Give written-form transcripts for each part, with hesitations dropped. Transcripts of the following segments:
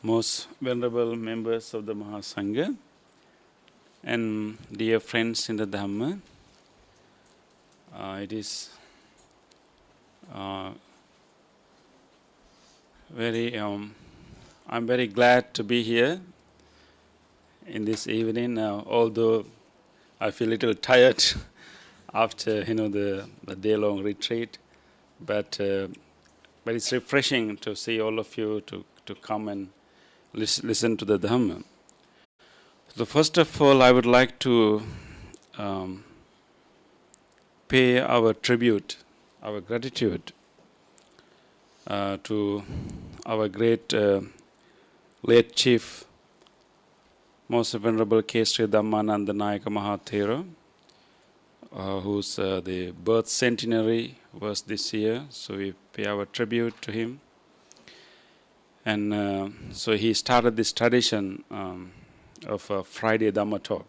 most venerable members of the Mahasangha and dear friends in the Dhamma. It is I'm very glad to be here in this evening, although I feel a little tired after the day-long retreat, but it's refreshing to see all of you to come and listen to the Dhamma. So first of all, I would like to pay our tribute, our gratitude to our great late chief, most venerable K.Sri Dhammananda Nayaka Mahathera, whose the birth centenary was this year, so we pay our tribute to him. And so he started this tradition of a Friday Dhamma talk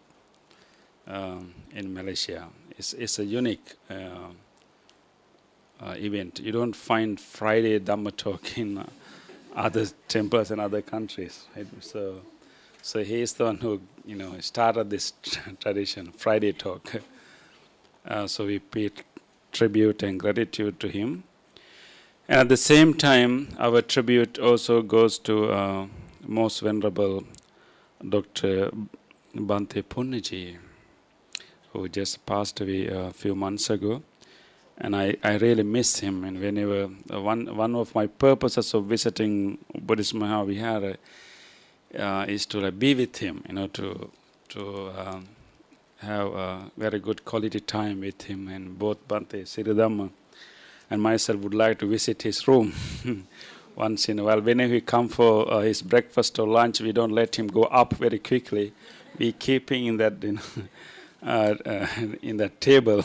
in Malaysia. It's a unique event. You don't find Friday Dhamma talk in other temples and other countries, right? So he is the one who started this tradition, Friday talk. So we pay tribute and gratitude to him. And at the same time, our tribute also goes to most venerable Dr. Bhante Punnaji, who just passed away a few months ago. And I really miss him. And whenever one of my purposes of visiting Buddhist Mahavihara is to be with him, to have a very good quality time with him. And both Bhante Siridhamma and myself would like to visit his room once in a while. Whenever we come for his breakfast or lunch, we don't let him go up very quickly. We keep him in that in that table,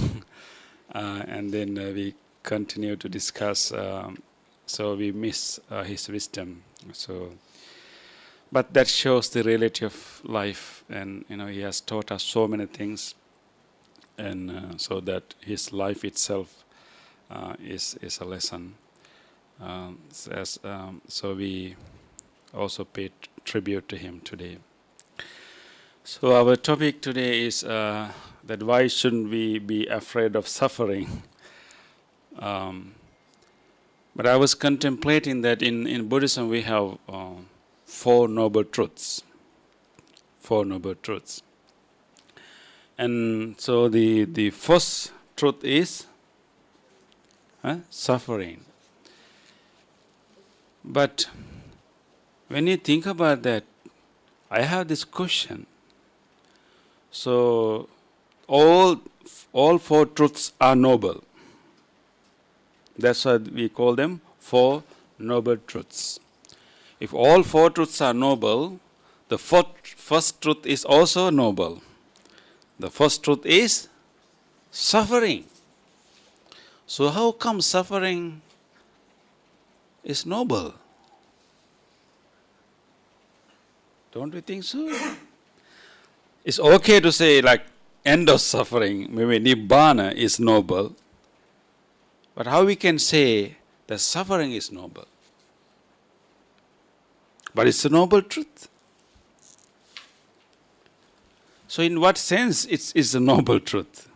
and then we continue to discuss. So we miss his wisdom. But that shows the reality of life, and he has taught us so many things, and so that his life itself is a lesson. So we also pay tribute to him today. So our topic today is that why shouldn't we be afraid of suffering? But I was contemplating that in Buddhism we have Four Noble Truths. And so the first truth is suffering. But when you think about that, I have this question. So all four truths are noble. That's why we call them Four Noble Truths. If all four truths are noble, the first truth is also noble. The first truth is suffering. So how come suffering is noble? Don't we think so? It's okay to say end of suffering, maybe Nibbana is noble. But how we can say that suffering is noble? But it's a noble truth. So in what sense it's a noble truth?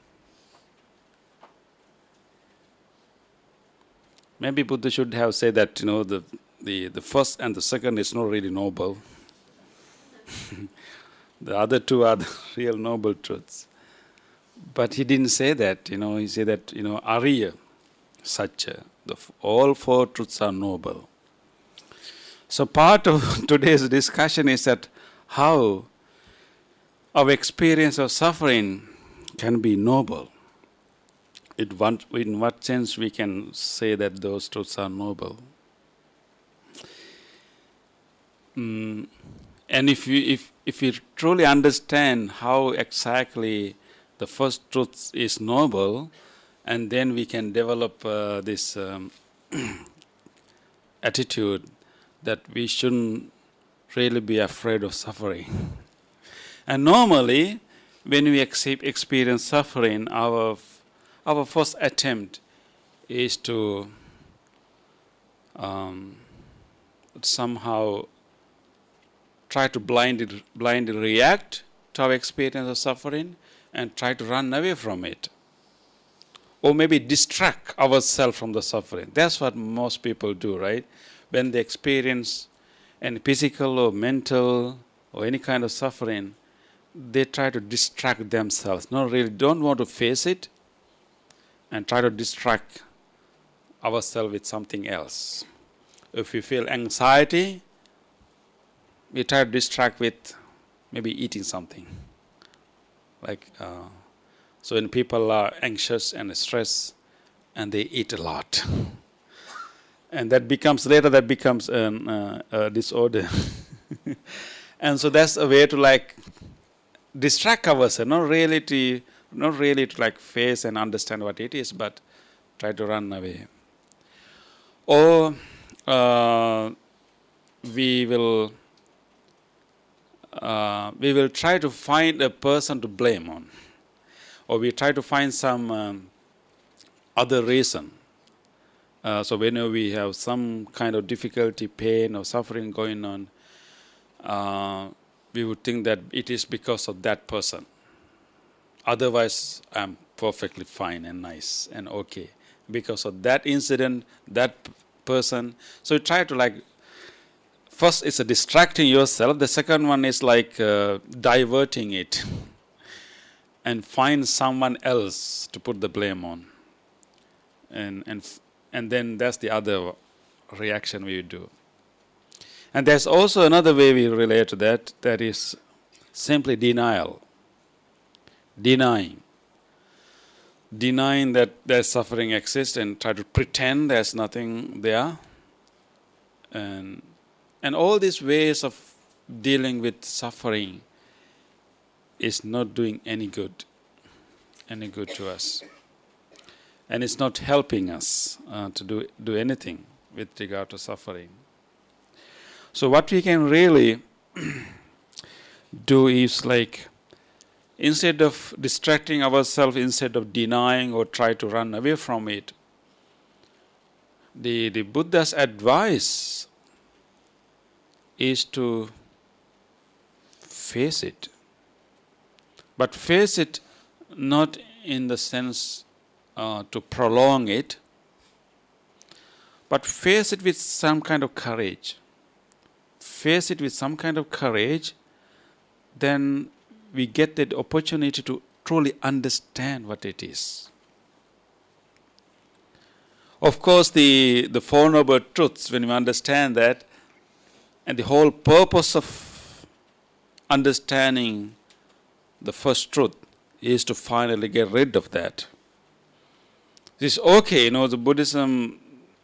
Maybe Buddha should have said that the first and the second is not really noble. The other two are the real noble truths. But he didn't say that. He said that Arya Satya, all four truths are noble. So part of today's discussion is that how our experience of suffering can be noble. In what sense we can say that those truths are noble? And if we truly understand how exactly the first truth is noble, and then we can develop this attitude that we shouldn't really be afraid of suffering. And normally, when we experience suffering, our first attempt is to somehow try to blindly react to our experience of suffering and try to run away from it. Or maybe distract ourselves from the suffering. That's what most people do, right? When they experience any physical or mental or any kind of suffering, they try to distract themselves. No, really don't want to face it and try to distract ourselves with something else. If we feel anxiety, we try to distract with maybe eating something. So when people are anxious and stressed, and they eat a lot, and that becomes a disorder. And so that's a way to distract ourselves, not really to face and understand what it is, but try to run away. Or we will try to find a person to blame on, or we try to find some other reason. So whenever we have some kind of difficulty, pain, or suffering going on, we would think that it is because of that person. Otherwise, I'm perfectly fine and nice and okay. Because of that incident, that person. So you try to first it's a distracting yourself. The second one is diverting it and find someone else to put the blame on. And then that's the other reaction we do. And there's also another way we relate to that is simply denial. Denying that there's suffering exists and try to pretend there's nothing there. And all these ways of dealing with suffering is not doing any good to us. And it's not helping us to do anything with regard to suffering. So what we can really do is instead of distracting ourselves, instead of denying or try to run away from it, the Buddha's advice is to face it. But face it not in the sense to prolong it, but face it with some kind of courage. Face it with some kind of courage, then we get the opportunity to truly understand what it is. Of course, the Four Noble Truths, when we understand that, and the whole purpose of understanding the first truth is to finally get rid of that. It's okay, the Buddhism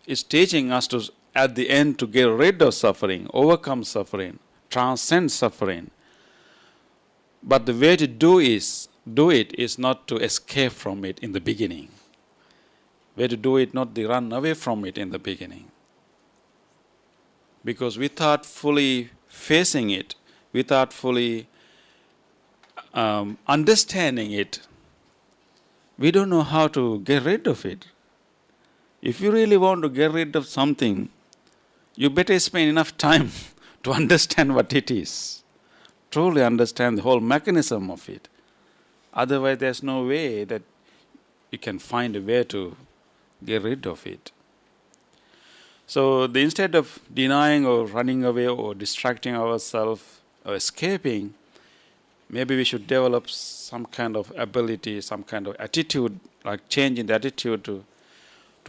is teaching us to, at the end, to get rid of suffering, overcome suffering, transcend suffering. But the way to do it is not to escape from it in the beginning. The way to do it, not to run away from it in the beginning. Because without fully facing it, without fully understanding it, we don't know how to get rid of it. If you really want to get rid of something, you better spend enough time to understand what it is. Truly understand the whole mechanism of it. Otherwise, there's no way that you can find a way to get rid of it. So instead of denying or running away or distracting ourselves or escaping, maybe we should develop some kind of ability, some kind of attitude, like changing the attitude to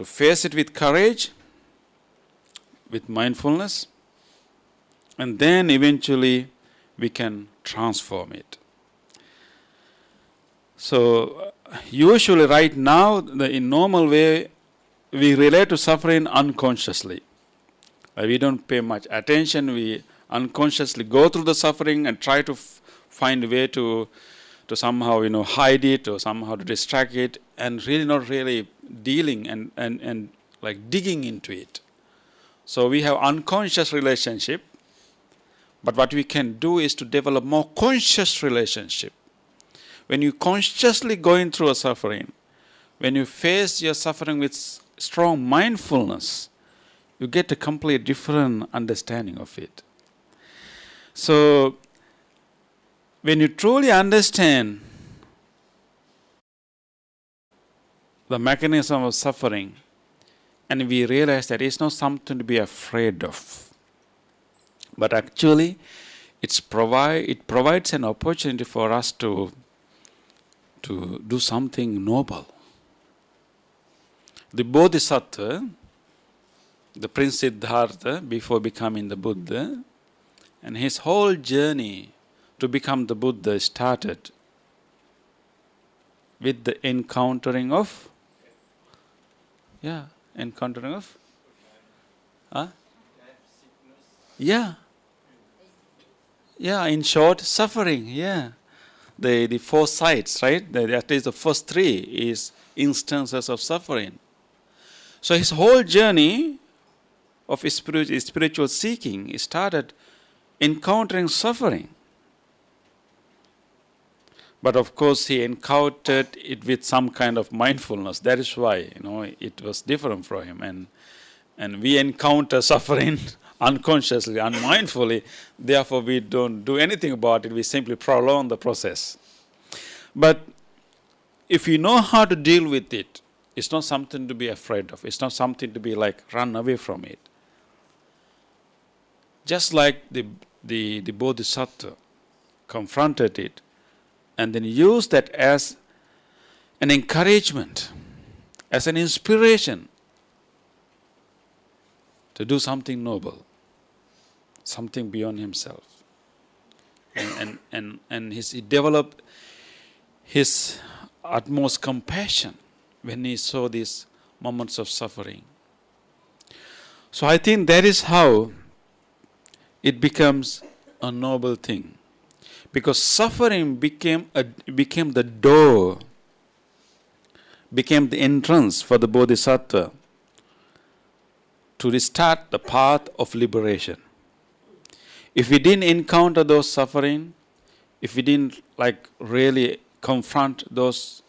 face it with courage, with mindfulness, and then eventually we can transform it. So usually right now, in normal way, we relate to suffering unconsciously. We don't pay much attention. We unconsciously go through the suffering and try to find a way to somehow hide it or somehow to distract it, and really not really dealing and digging into it. So we have unconscious relationship, but what we can do is to develop more conscious relationship. When you consciously going through a suffering, when you face your suffering with strong mindfulness, you get a complete different understanding of it. So, when you truly understand the mechanism of suffering, and we realize that it's not something to be afraid of, but actually it provides an opportunity for us to do something noble. The Bodhisattva, the Prince Siddhartha, before becoming the Buddha, and his whole journey to become the Buddha started with the encountering of Huh? Yeah. Yeah, in short, suffering, yeah. The four sides, right? At least the first three is instances of suffering. So his whole journey of his spiritual seeking started encountering suffering. But of course, he encountered it with some kind of mindfulness. That is why, it was different for him. And we encounter suffering unconsciously, unmindfully. Therefore, we don't do anything about it. We simply prolong the process. But if you know how to deal with it, it's not something to be afraid of. It's not something to be like run away from it. Just like the Bodhisattva confronted it, and then use that as an encouragement, as an inspiration to do something noble, something beyond himself. And he developed his utmost compassion when he saw these moments of suffering. So I think that is how it becomes a noble thing. Because suffering became the door, became the entrance for the Bodhisattva to restart the path of liberation. If we didn't encounter those suffering, if we didn't really confront those,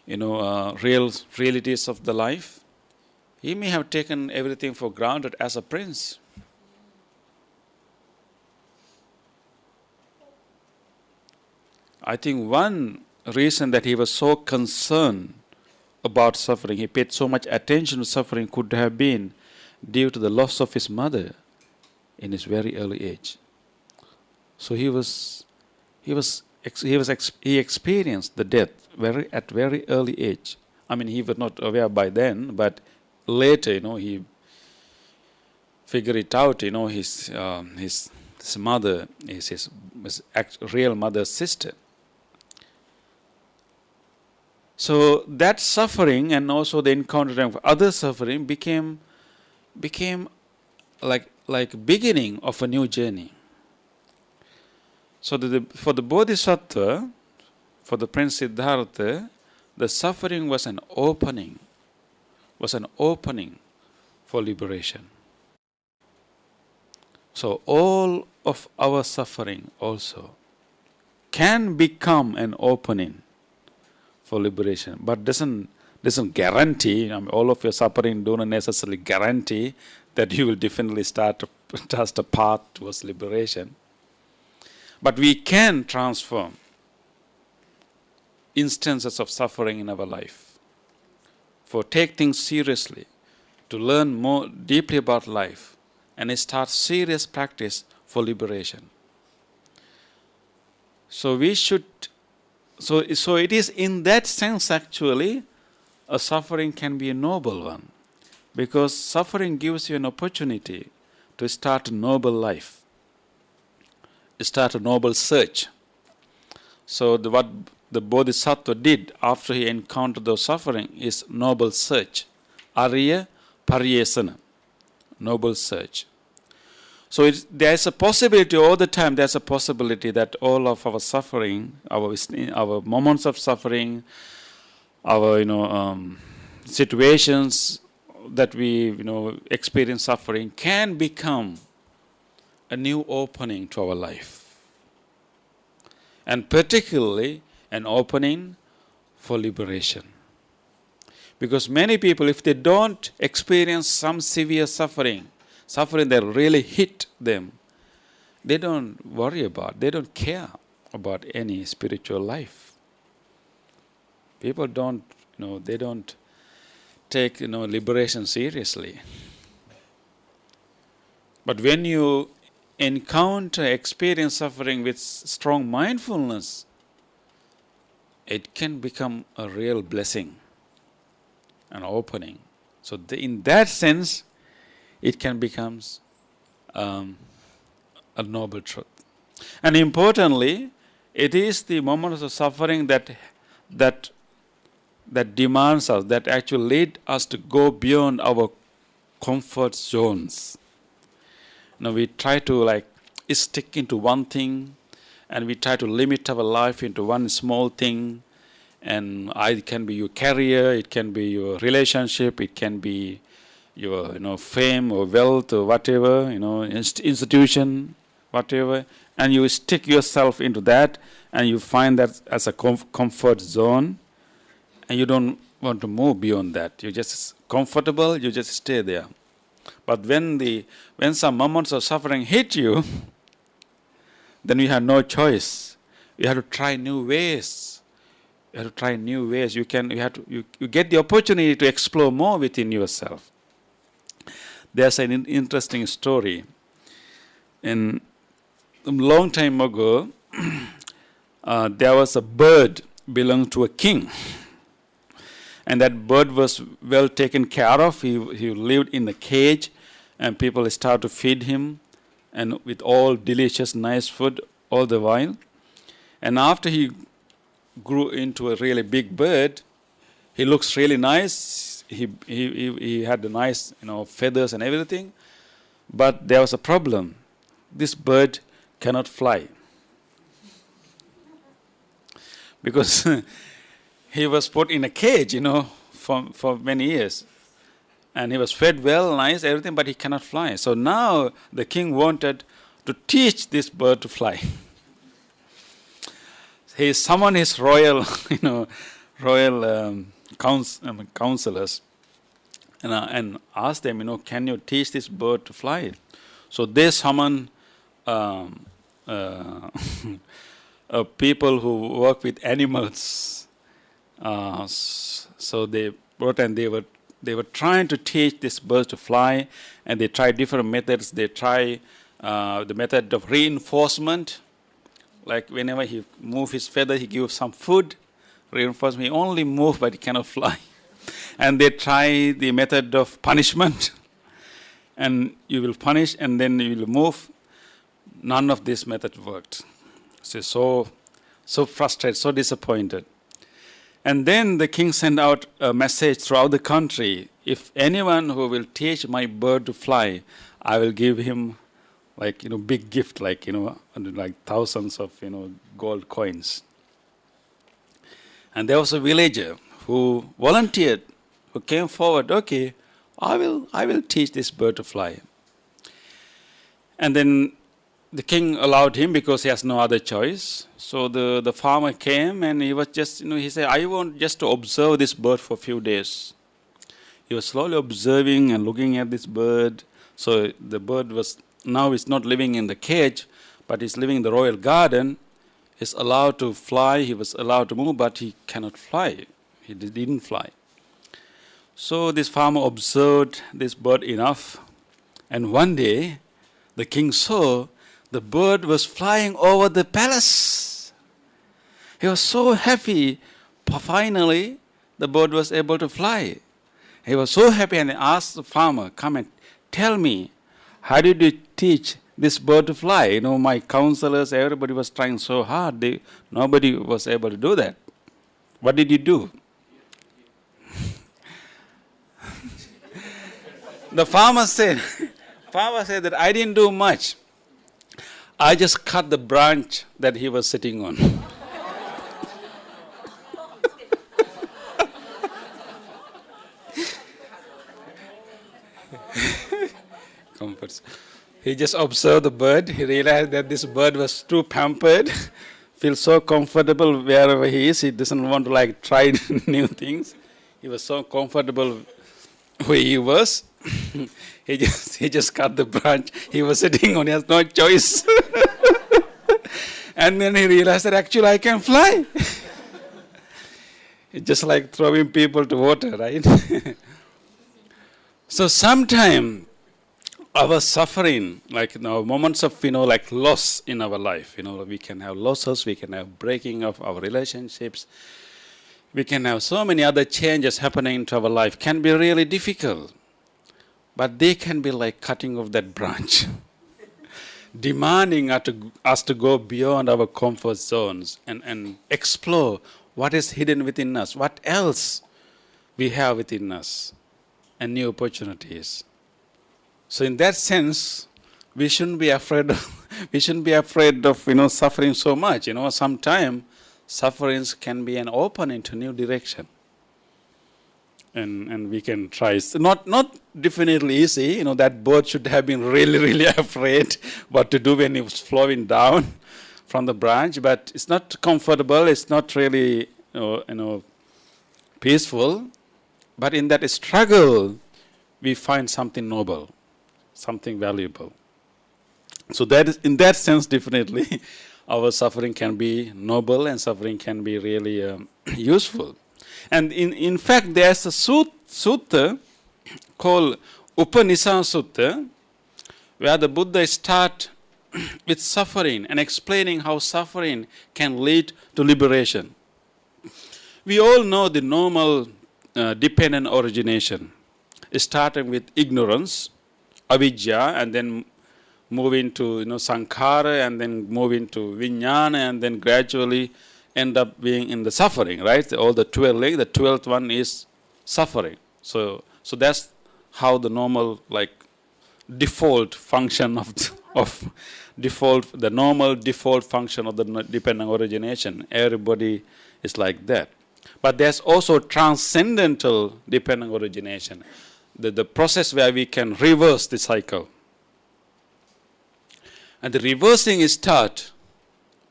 realities of the life, he may have taken everything for granted as a prince. I think one reason that he was so concerned about suffering, he paid so much attention to suffering, could have been due to the loss of his mother in his very early age. So he experienced the death at very early age. I mean, he was not aware by then, but later, he figured it out. His mother is his real mother's sister. So that suffering and also the encountering of other suffering became like beginning of a new journey. So for the Bodhisattva, for the Prince Siddhartha, the suffering was an opening for liberation. So all of our suffering also can become an opening for liberation, but doesn't guarantee. All of your suffering don't necessarily guarantee that you will definitely start a path towards liberation. But we can transform instances of suffering in our life. For take things seriously, to learn more deeply about life, and start serious practice for liberation. So we should. So it is in that sense actually, a suffering can be a noble one, because suffering gives you an opportunity to start a noble life, start a noble search. So what the Bodhisattva did after he encountered the suffering is noble search, Arya Paryesana, noble search. So there's a possibility all the time. There's a possibility that all of our suffering, our moments of suffering, our situations that we experience suffering can become a new opening to our life, and particularly an opening for liberation. Because many people, if they don't experience some severe suffering that really hit them, they don't worry about, they don't care about any spiritual life. People don't, they don't take, liberation seriously. But when you encounter, experience suffering with strong mindfulness, it can become a real blessing, an opening. So in that sense, it can become a noble truth. And importantly, it is the moments of suffering that demands us, that actually lead us to go beyond our comfort zones. We try to stick into one thing, and we try to limit our life into one small thing. And it can be your career, it can be your relationship, it can be your fame or wealth or whatever, institution, whatever. And you stick yourself into that, and you find that as a comfort zone, and you don't want to move beyond that. You're just comfortable, you just stay there. But when some moments of suffering hit you, then you have no choice. You have to try new ways. You have to try new ways. You get the opportunity to explore more within yourself. There's an interesting story. A long time ago, there was a bird belonging to a king. And that bird was well taken care of. He lived in a cage, and people started to feed him, and with all delicious, nice food all the while. And after he grew into a really big bird, he looks really nice. He had the nice, feathers and everything. But there was a problem. This bird cannot fly. Because he was put in a cage, for many years. And he was fed well, nice, everything, but he cannot fly. So now the king wanted to teach this bird to fly. He summoned his royal, counselors and asked them, can you teach this bird to fly? So they summoned people who work with animals. So they brought, and they were trying to teach this bird to fly, and they tried different methods. They try the method of reinforcement, like whenever he moves his feather, he gives some food. Reinforcement, he only moves, but he cannot fly. And they try the method of punishment, and you will punish, and then you will move. None of this method worked. So frustrated, so disappointed. And then the king sent out a message throughout the country. If anyone who will teach my bird to fly, I will give him big gift, like thousands of, gold coins. And there was a villager who volunteered, who came forward, okay, I will teach this bird to fly. And then the king allowed him because he has no other choice. So the farmer came, and he was just, he said, I want just to observe this bird for a few days. He was slowly observing and looking at this bird. So the bird now is not living in the cage, but he's living in the royal garden. He's allowed to fly, he was allowed to move, but he cannot fly. He didn't fly. So this farmer observed this bird enough, and one day the king saw the bird was flying over the palace. He was so happy. Finally, the bird was able to fly. He was so happy, and he asked the farmer, come and tell me, how did you teach this bird to fly? My counselors, everybody was trying so hard. Nobody was able to do that. What did you do? The farmer said that I didn't do much. I just cut the branch that he was sitting on. Comforts. He just observed the bird. He realized that this bird was too pampered, feels so comfortable wherever he is. He doesn't want to try new things. He was so comfortable where he was. he just cut the branch. He was sitting on, he has no choice. And then he realized that actually I can fly. It's just like throwing people to water, right? So sometime our suffering, like moments of like loss in our life, we can have losses, we can have breaking of our relationships, we can have so many other changes happening into our life, can be really difficult. But they can be like cutting off that branch, demanding us to go beyond our comfort zones and explore what is hidden within us, what else we have within us, and new opportunities. So in that sense, we shouldn't be afraid of suffering so much. Sometimes sufferings can be an open into new direction. And we can try. It's not definitely easy. That boat should have been really, really afraid what to do when it was flowing down from the branch. But it's not comfortable. It's not really, peaceful. But in that struggle, we find something noble, something valuable. So that is, in that sense, definitely, our suffering can be noble and suffering can be really useful. And in fact, there's a sutta called Upanisa Sutta, where the Buddha starts with suffering and explaining how suffering can lead to liberation. We all know the normal dependent origination, starting with ignorance, avidya, and then moving to sankhara, and then moving to vijnana, and then gradually end up being in the suffering, right? All the 12 links, the 12th one is suffering. So that's how the normal default function the normal default function of the dependent origination. Everybody is like that. But there's also transcendental dependent origination, the process where we can reverse the cycle. And the reversing starts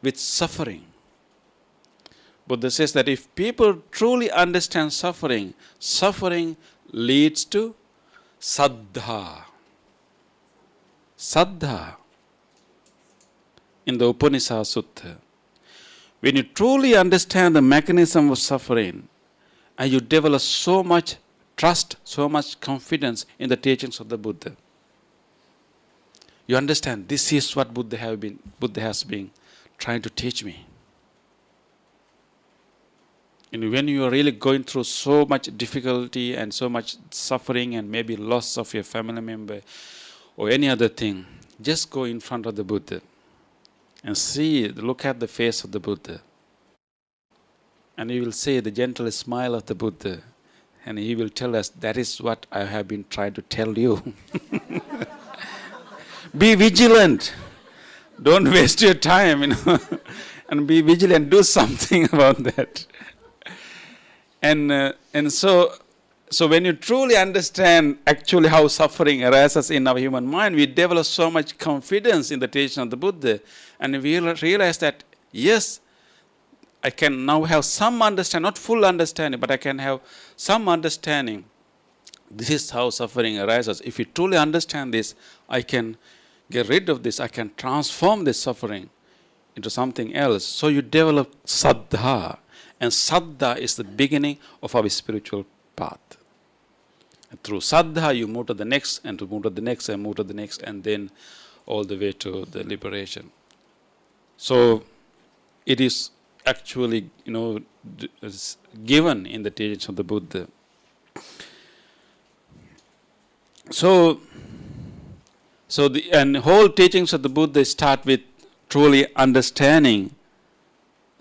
with suffering. Buddha says that if people truly understand suffering, suffering leads to saddha. Saddha in the Upanishad Sutta. When you truly understand the mechanism of suffering, and you develop so much trust, so much confidence in the teachings of the Buddha, you understand this is what Buddha has been trying to teach me. And when you are really going through so much difficulty and so much suffering and maybe loss of your family member or any other thing, just go in front of the Buddha and look at the face of the Buddha. And you will see the gentle smile of the Buddha. And he will tell us, that is what I have been trying to tell you. Be vigilant. Don't waste your time, and be vigilant. Do something about that. And so when you truly understand actually how suffering arises in our human mind, we develop so much confidence in the teaching of the Buddha, and we realize that, yes, I can now have some understanding, not full understanding, but I can have some understanding. This is how suffering arises. If you truly understand this, I can get rid of this. I can transform this suffering into something else. So you develop saddha. And saddha is the beginning of our spiritual path. And through saddha, you move to the next, and to move to the next, and move to the next, and then all the way to the liberation. So it is actually, given in the teachings of the Buddha. So the whole teachings of the Buddha start with truly understanding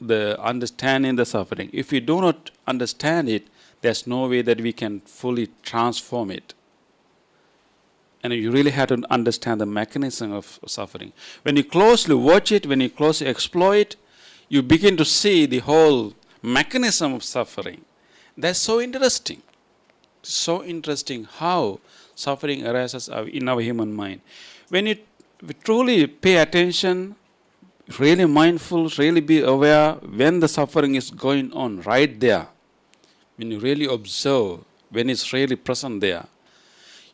the suffering. If we do not understand it, there's no way that we can fully transform it. And you really have to understand the mechanism of suffering. When you closely watch it, when you closely explore it, you begin to see the whole mechanism of suffering. That's so interesting. So interesting how suffering arises in our human mind. When we truly pay attention, really mindful, really be aware when the suffering is going on right there, when you really observe, when it's really present there,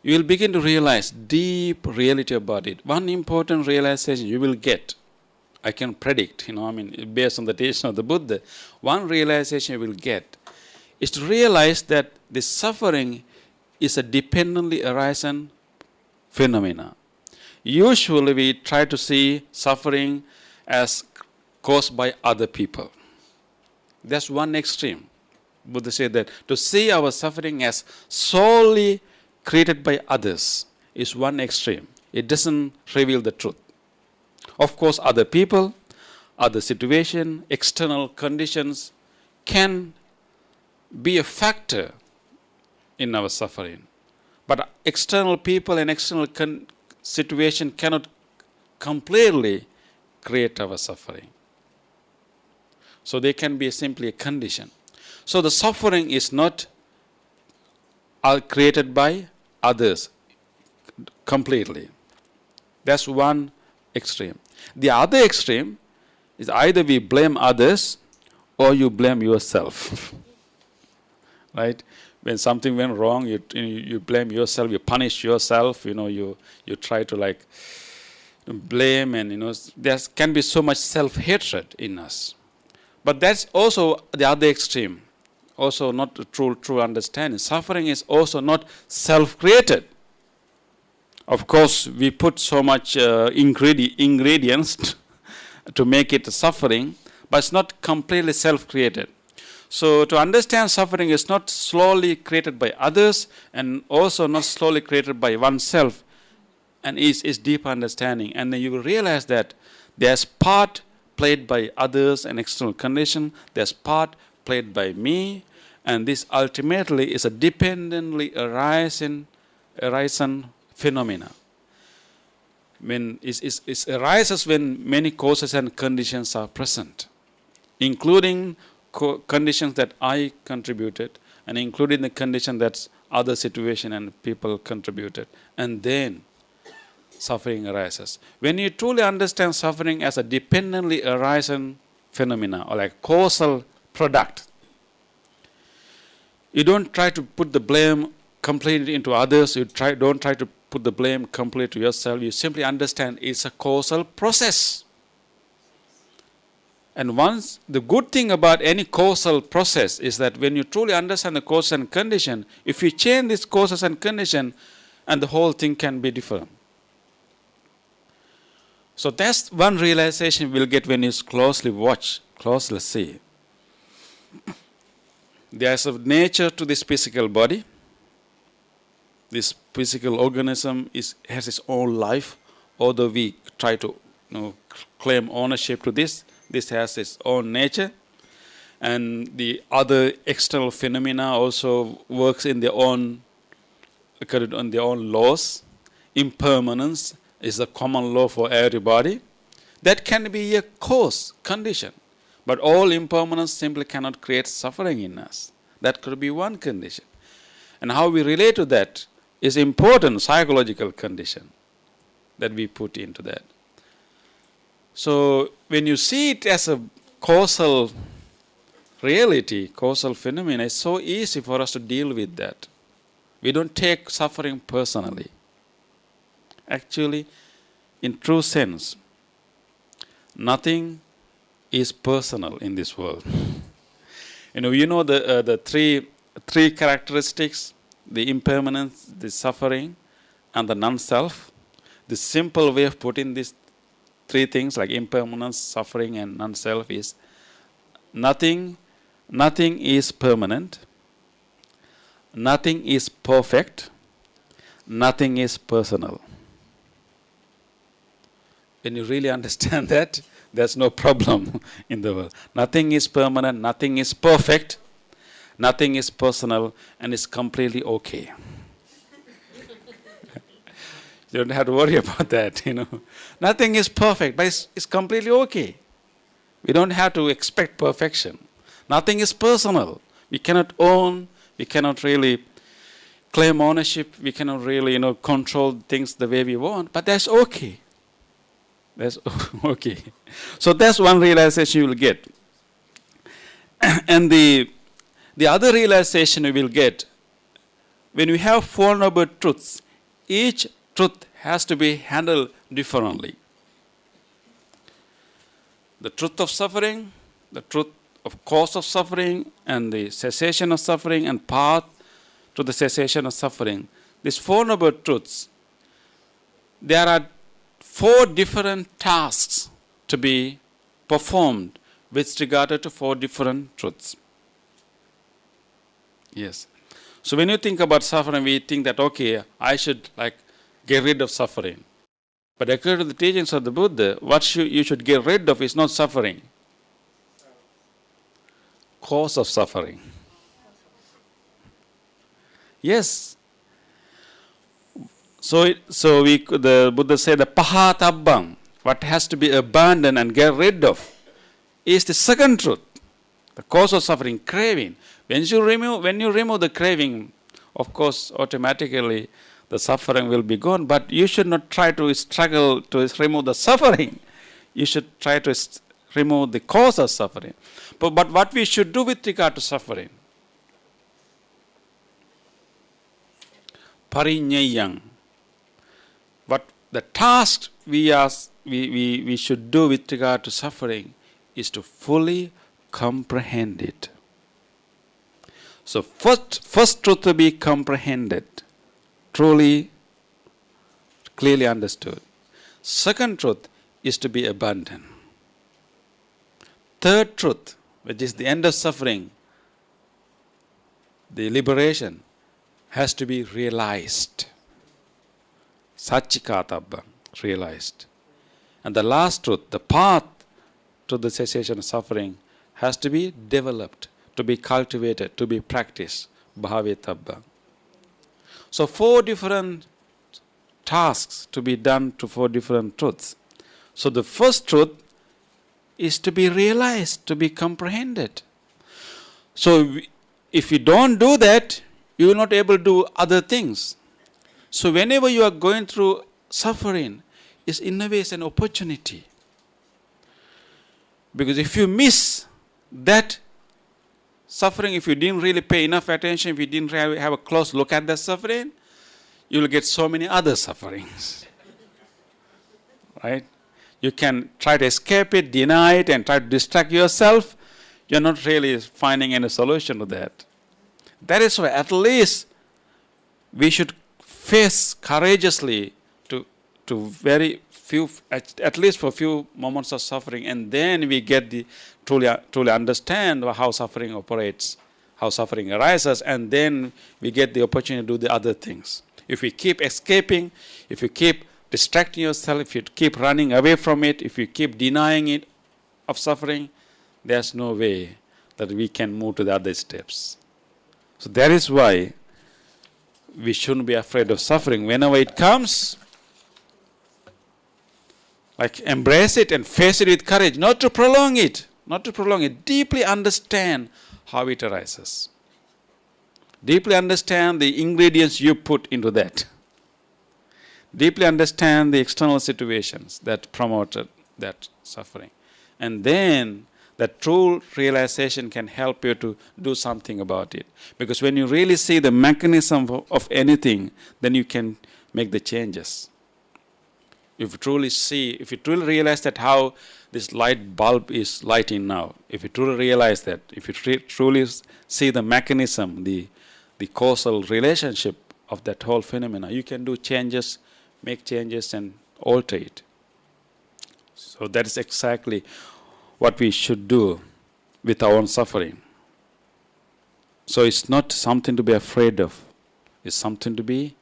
you will begin to realize deep reality about it. One important realization you will get, I can predict, based on the teaching of the Buddha, one realization you will get is to realize that the suffering is a dependently arising phenomena. Usually we try to see suffering as caused by other people. That's one extreme. Buddha said that to see our suffering as solely created by others is one extreme. It doesn't reveal the truth. Of course, other people, other situation, external conditions can be a factor in our suffering. But external people and external situation cannot completely create our suffering. So they can be simply a condition. So the suffering is not created by others completely. That's one extreme. The other extreme is either we blame others or you blame yourself. Right? When something went wrong, you blame yourself, you punish yourself, you try to blame, and there can be so much self-hatred in us. But that's also the other extreme, also not a true understanding. Suffering is also not self-created. Of course, we put so much ingredients to make it suffering, but it's not completely self-created. So to understand suffering is not slowly created by others and also not slowly created by oneself, and is deep understanding. And then you will realize that there's part played by others and external condition, there's part played by me, and this ultimately is a dependently arising phenomena. It arises when many causes and conditions are present, including conditions that I contributed, and including the condition that other situation and people contributed, and then suffering arises. When you truly understand suffering as a dependently arising phenomena or like causal product, you don't try to put the blame completely into others. Don't try to put the blame completely to yourself. You simply understand it's a causal process. And once, the good thing about any causal process is that when you truly understand the cause and condition, if you change these causes and condition, and the whole thing can be different. So that's one realization we'll get when you closely watch, closely see. There's a nature to this physical body. This physical organism has its own life, although we try to claim ownership to this. This has its own nature, and the other external phenomena also works in their own laws. Impermanence is a common law for everybody. That can be a cause, condition, but all impermanence simply cannot create suffering in us. That could be one condition, and how we relate to that is important psychological condition that we put into that. So when you see it as a causal reality, causal phenomena, it's so easy for us to deal with that. We don't take suffering personally. Actually, in true sense, nothing is personal in this world. The three characteristics: the impermanence, the suffering, and the non-self. The simple way of putting these three things like impermanence, suffering, and non-self is nothing is permanent, nothing is perfect, nothing is personal. When you really understand that, there's no problem in the world. Nothing is permanent, nothing is perfect, nothing is personal, and it's completely okay. You don't have to worry about that, Nothing is perfect, but it's completely okay. We don't have to expect perfection. Nothing is personal. We cannot own, we cannot really claim ownership, we cannot really, control things the way we want, but that's okay. That's okay. So that's one realization you will get. And the other realization you will get, when we have Four Noble Truths each truth has to be handled differently. The truth of suffering, the truth of cause of suffering, and the cessation of suffering, and path to the cessation of suffering. These Four Noble Truths, there are 4 different tasks to be performed with regard to 4 different truths. Yes. So when you think about suffering, we think that, okay, I should get rid of suffering. But according to the teachings of the Buddha, what you should get rid of is not suffering. Cause of suffering. Yes. So the Buddha said the pahatabbam, what has to be abandoned and get rid of, is the second truth. The cause of suffering, craving. When you remove the craving, of course, automatically the suffering will be gone. But you should not try to struggle to remove the suffering. You should try to remove the cause of suffering. But what we should do with regard to suffering? Parinyayang. What the task we should do with regard to suffering is to fully comprehend it. So first truth to be comprehended, truly, clearly understood. Second truth is to be abandoned. Third truth, which is the end of suffering, the liberation, has to be realized. Satchikatabba, realized. And the last truth, the path to the cessation of suffering, has to be developed, to be cultivated, to be practiced. Bhavetabba. So 4 different tasks to be done to 4 different truths. So the first truth is to be realized, to be comprehended. So if you don't do that, you will not able to do other things. So whenever you are going through suffering, is in a way an opportunity. Because if you miss that suffering, if you didn't really pay enough attention, if you didn't have a close look at that suffering, you will get so many other sufferings. Right? You can try to escape it, deny it, and try to distract yourself. You're not really finding any solution to that. That is why at least we should face courageously to very few, at least for a few moments of suffering, and then we get the truly understand how suffering operates, how suffering arises, and then we get the opportunity to do the other things. If we keep escaping, if you keep distracting yourself, if you keep running away from it, if you keep denying it of suffering, there's no way that we can move to the other steps. So that is why we shouldn't be afraid of suffering. Whenever it comes, embrace it and face it with courage, not to prolong it, deeply understand how it arises. Deeply understand the ingredients you put into that. Deeply understand the external situations that promoted that suffering. And then that true realization can help you to do something about it. Because when you really see the mechanism of anything, then you can make the changes. If you truly realize that how this light bulb is lighting now, if you truly realize that, if you truly see the mechanism, the causal relationship of that whole phenomena, you can do changes, make changes, and alter it. So that is exactly what we should do with our own suffering. So it's not something to be afraid of. It's something to be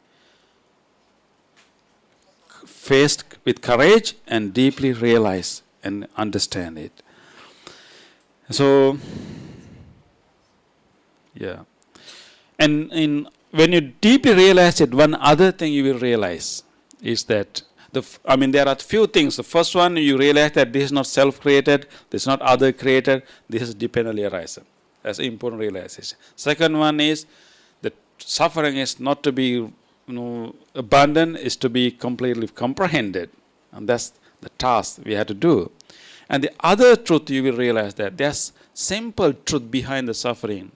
faced with courage and deeply realize and understand it. So, yeah. And when you deeply realize it, one other thing you will realize is that there are few things. The first one, you realize that this is not self-created, this is not other-created, this is dependently arising. That's an important realization. Second one is that suffering is not to be abandoned, is to be completely comprehended. And that's the task we have to do. And the other truth you will realize that there's simple truth behind the suffering.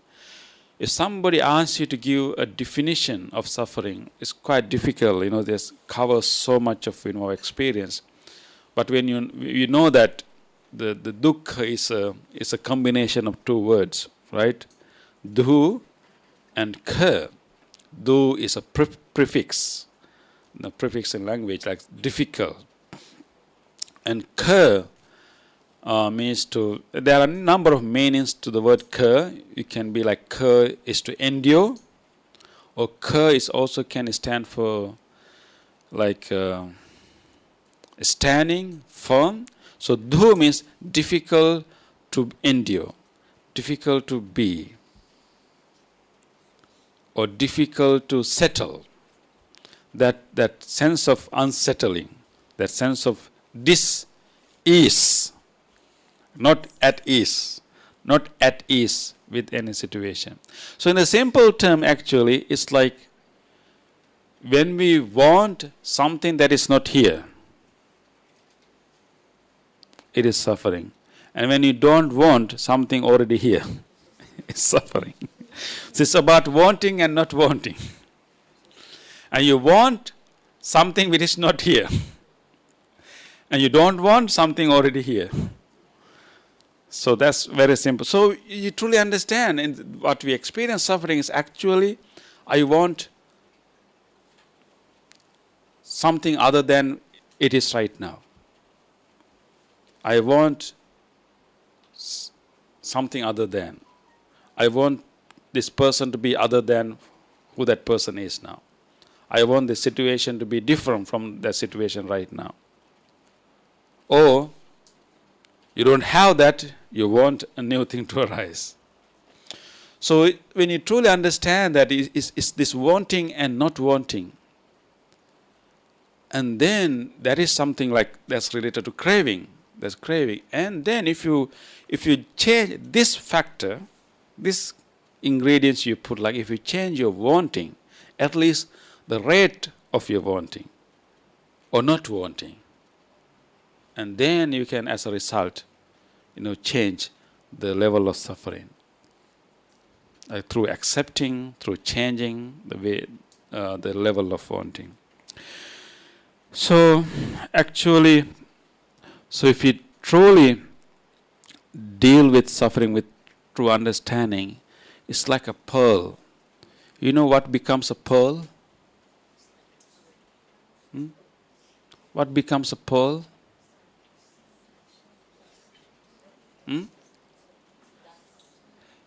if somebody asks you to give a definition of suffering, it's quite difficult. This covers so much of our experience. But when you know that the dukkha is a combination of two words, right? Du and ka. Du is a prefix. The prefix in language like difficult. And ka means to, there are a number of meanings to the word ka. It can be like ka is to endure, or ka is also can stand for like standing, firm. So dhu means difficult to endure, difficult to be, or difficult to settle. That sense of unsettling, that sense of dis-ease, not at ease with any situation. So in a simple term, actually, it's like when we want something that is not here, it is suffering. And when you don't want something already here, it's suffering. So it's about wanting and not wanting. And you want something which is not here. And you don't want something already here. So that's very simple. So you truly understand, and what we experience suffering is actually, I want something other than it is right now. I want something other than. I want this person to be other than who that person is now. I want the situation to be different from that situation right now. Or you don't have that, you want a new thing to arise. So when you truly understand that it's this wanting and not wanting, and then there is something like that's related to craving. There's craving. And then if you change this factor, this ingredients you put, like if you change your wanting, at least the rate of your wanting or not wanting, and then you can, as a result, change the level of suffering through accepting, through changing the way, the level of wanting. So actually, if you truly deal with suffering with true understanding, it's like a pearl. You know what becomes a pearl? What becomes a pearl?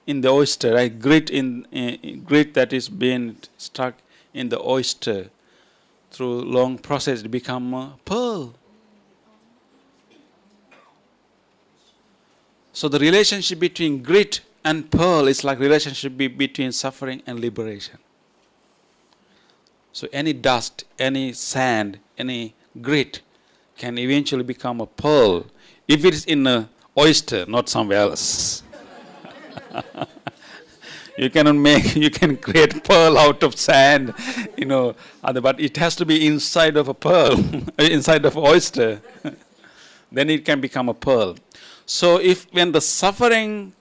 In the oyster, right? Grit that is being stuck in the oyster through long process, it become a pearl. So the relationship between grit and pearl is like relationship between suffering and liberation. So any dust, any sand, any grit can eventually become a pearl if it is in an oyster, not somewhere else. You can create pearl out of sand, but it has to be inside of a pearl, inside of oyster. Then it can become a pearl. So when the suffering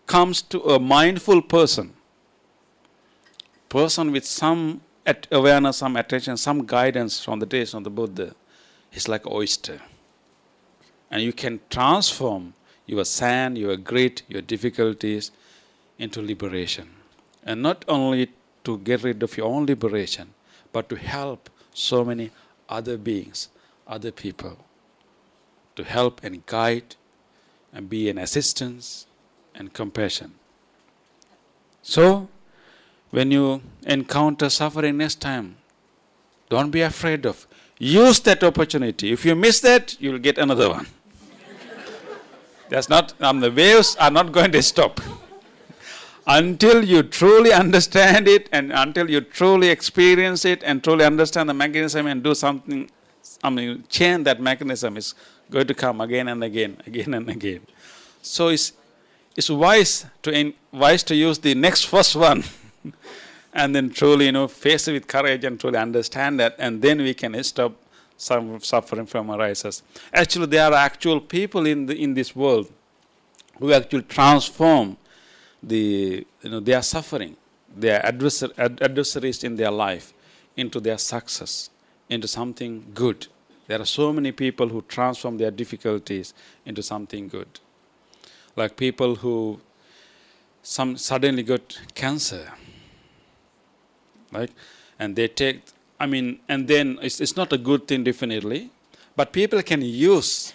comes to a mindful person with some awareness, some attention, some guidance from the days of the Buddha, it's like oyster. And you can transform your sand, your grit, your difficulties into liberation. And not only to get rid of your own liberation, but to help so many other beings, other people, to help and guide and be an assistance and compassion. So, when you encounter suffering next time, don't be afraid of. Use that opportunity. If you miss that, you'll get another one. The waves are not going to stop. Until you truly understand it and until you truly experience it and truly understand the mechanism and do something, change that mechanism, is going to come again and again, again and again. So it's wise to use the next first one and then truly, face it with courage and truly understand that, and then we can stop some suffering from arises. Actually, there are actual people in this world who actually transform they are suffering. They are adversaries in their life into their success, into something good. There are so many people who transform their difficulties into something good. Like people who suddenly got cancer, right? And they take, and then it's not a good thing definitely, but people can use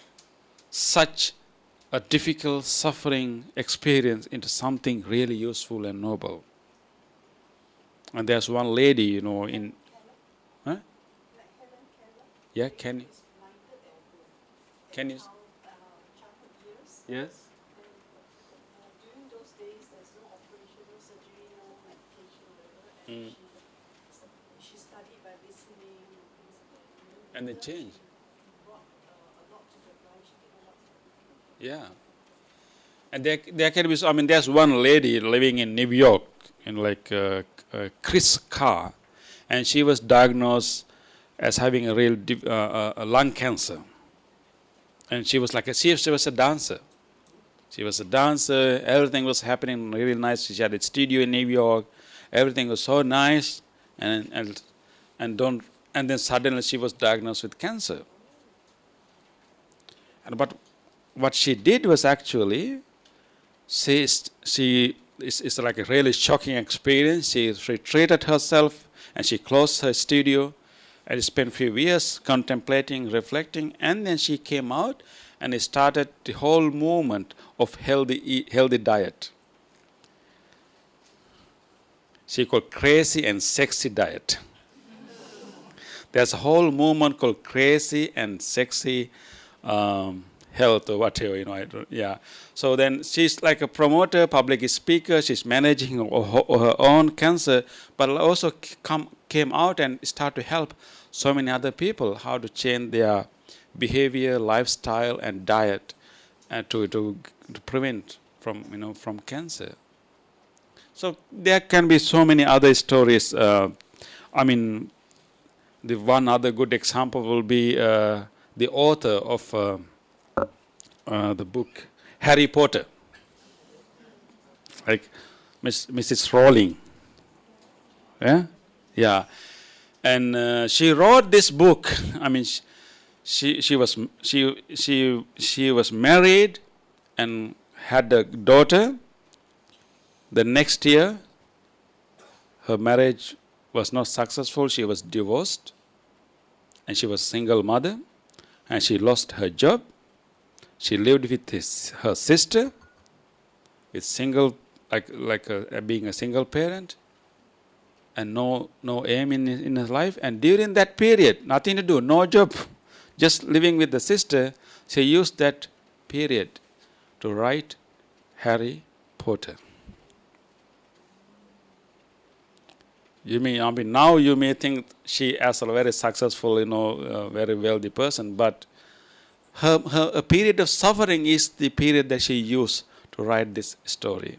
such a difficult suffering experience into something really useful and noble. And there's one lady, in, huh? Yeah, can you? Yes. During those days, there's no operation, no surgery, no medication, whatever. And she studied by listening and things like that. And it changed. She brought a lot to the life. She did a lot to the people. Yeah. And there can be, there's one lady living in New York, in like Chris Carr, and she was diagnosed as having a real lung cancer. And she was she was a dancer. She was a dancer. Everything was happening really nice. She had a studio in New York. Everything was so nice, and then suddenly she was diagnosed with cancer. But what she did was actually, it's like a really shocking experience. She retreated herself and she closed her studio and spent a few years contemplating, reflecting, and then she came out and started the whole movement of healthy diet. She called Crazy and Sexy Diet. There's a whole movement called Crazy and Sexy Health or whatever, yeah. So then she's like a promoter, public speaker. She's managing her own cancer, but also came out and started to help so many other people how to change their behavior, lifestyle, and diet, to prevent from cancer. So there can be so many other stories. The one other good example will be the author of the book Harry Potter, like Mrs. Rowling. Yeah, and she wrote this book. She was married and had a daughter. The next year, her marriage was not successful. She was divorced, and she was a single mother, and she lost her job. She lived with her sister, with single, being a single parent, and no aim in her life. And during that period, nothing to do, no job, just living with the sister, she used that period to write Harry Potter. Now you may think she as a very successful, very wealthy person, but her period of suffering is the period that she used to write this story.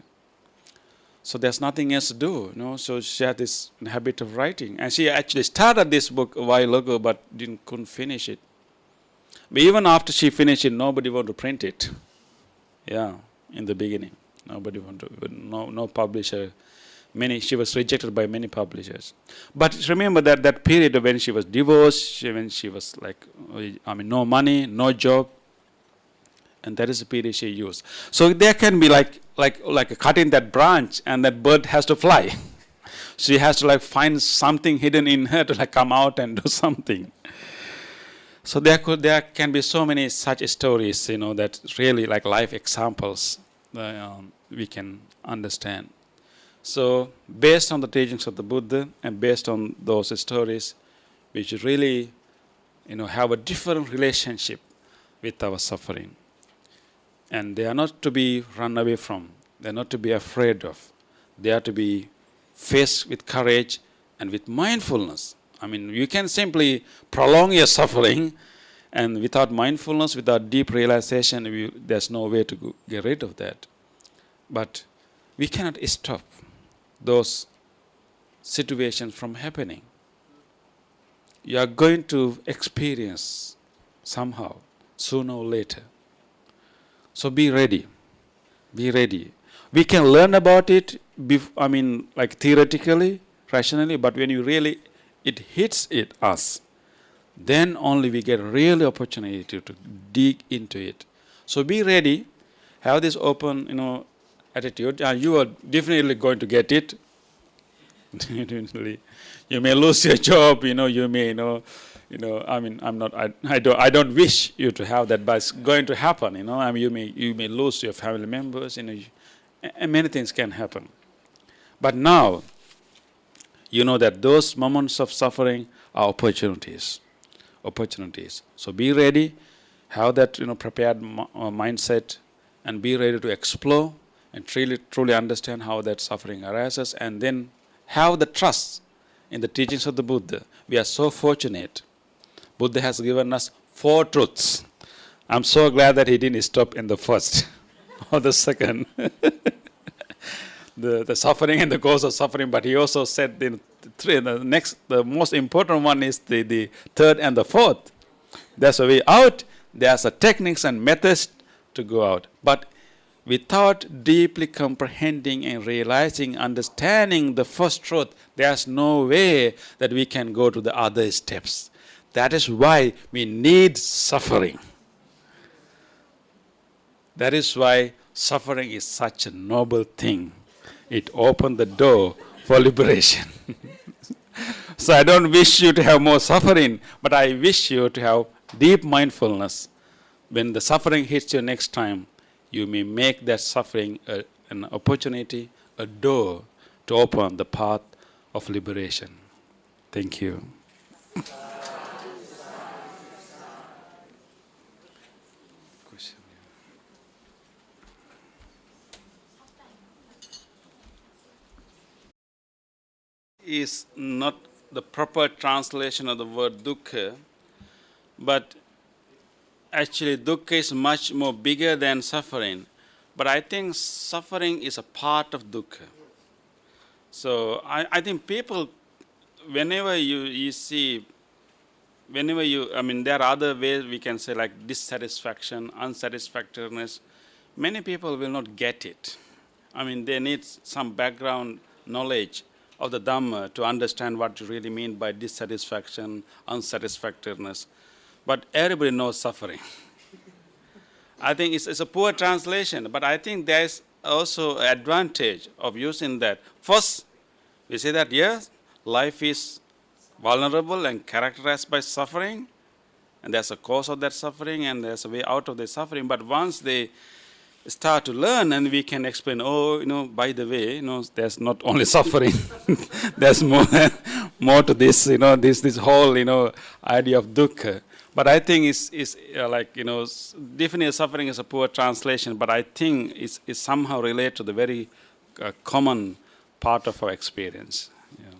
So there's nothing else to do, So she had this habit of writing, and she actually started this book a while ago, but couldn't finish it. But even after she finished it, nobody wanted to print it. Yeah, in the beginning, nobody wanted to. No publisher. She was rejected by many publishers. But remember that period when she was divorced, when she was no money, no job, and that is the period she used. So there can be like cutting that branch, and that bird has to fly. She has to find something hidden in her to come out and do something. So there can be so many such stories, that really life examples we can understand. So based on the teachings of the Buddha and based on those stories, we should really, have a different relationship with our suffering. And they are not to be run away from. They are not to be afraid of. They are to be faced with courage and with mindfulness. You can simply prolong your suffering, and without mindfulness, without deep realization, there's no way to get rid of that. But we cannot stop those situations from happening. You are going to experience somehow, sooner or later. So be ready. Be ready. We can learn about it, I mean, like theoretically, rationally, but when you really, it hits us, then only we get really opportunity to dig into it. So be ready, have this open, attitude, and you are definitely going to get it. Definitely, you may lose your job, you may, I mean, I don't wish you to have that, but it's going to happen, I mean, you may lose your family members, and many things can happen. But now, you know that those moments of suffering are opportunities. So be ready, have that prepared mindset, and be ready to explore and truly understand how that suffering arises, and then have the trust in the teachings of the Buddha. We are so fortunate. Buddha has given us 4 truths. I'm so glad that he didn't stop in the first or the second. The suffering and the cause of suffering, but he also said the most important one is the third and the fourth. There's a way out, there's a techniques and methods to go out. But without deeply comprehending and realizing, understanding the first truth, there's no way that we can go to the other steps. That is why we need suffering. That is why suffering is such a noble thing. It opened the door for liberation. So I don't wish you to have more suffering, but I wish you to have deep mindfulness. When the suffering hits you next time, you may make that suffering an opportunity, a door to open the path of liberation. Thank you. Is not the proper translation of the word dukkha, but actually dukkha is much more bigger than suffering. But I think suffering is a part of dukkha. So I think people, whenever you see, I mean, there are other ways we can say, like dissatisfaction, unsatisfactoriness. Many people will not get it. I mean, they need some background knowledge of the Dhamma to understand what you really mean by dissatisfaction, unsatisfactoriness. But everybody knows suffering. I think it's a poor translation, but I think there is also an advantage of using that. First, we say that, yes, life is vulnerable and characterized by suffering, and there's a cause of that suffering, and there's a way out of the suffering. But once they start to learn, and we can explain, by the way, there's not only suffering, there's more to this, this whole, idea of dukkha. But I think it's definitely suffering is a poor translation, but I think it's somehow related to the very common part of our experience. Yeah.